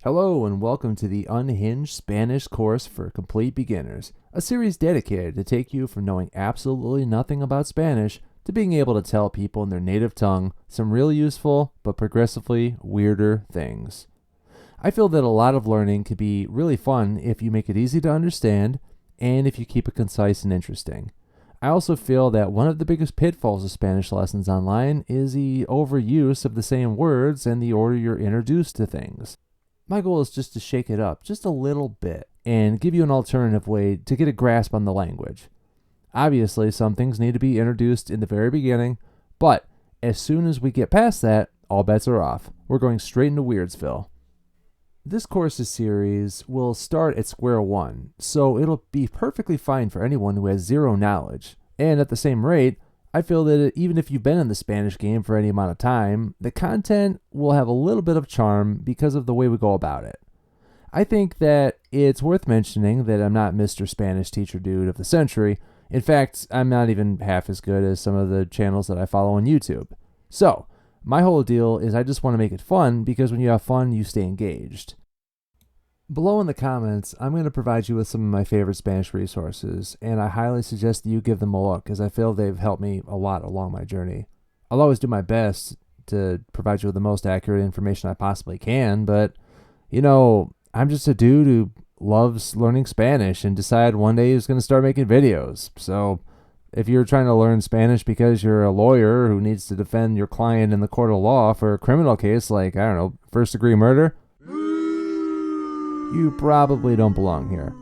Hello and welcome to the Unhinged Spanish course for complete beginners, a series dedicated to take you from knowing absolutely nothing about Spanish to being able to tell people in their native tongue some really useful but progressively weirder things. I feel that a lot of learning can be really fun if you make it easy to understand and if you keep it concise and interesting. I also feel that one of the biggest pitfalls of Spanish lessons online is the overuse of the same words and the order you're introduced to things. My goal is just to shake it up just a little bit and give you an alternative way to get a grasp on the language. Obviously, some things need to be introduced in the very beginning, but as soon as we get past that, all bets are off. We're going straight into Weirdsville. This course's series will start at square one, so it'll be perfectly fine for anyone who has zero knowledge. And at the same rate, I feel that even if you've been in the Spanish game for any amount of time, the content will have a little bit of charm because of the way we go about it. I think that it's worth mentioning that I'm not Mr. Spanish Teacher Dude of the century. In fact, I'm not even half as good as some of the channels that I follow on YouTube. So, my whole deal is I just want to make it fun because when you have fun, you stay engaged. Below in the comments, I'm going to provide you with some of my favorite Spanish resources, and I highly suggest that you give them a look, as I feel they've helped me a lot along my journey. I'll always do my best to provide you with the most accurate information I possibly can, but, I'm just a dude who loves learning Spanish and decided one day he was going to start making videos. So, if you're trying to learn Spanish because you're a lawyer who needs to defend your client in the court of law for a criminal case like, first-degree murder, you probably don't belong here.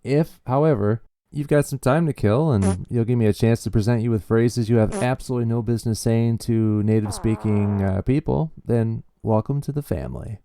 If, however, you've got some time to kill and you'll give me a chance to present you with phrases you have absolutely no business saying to native-speaking people, then welcome to the family.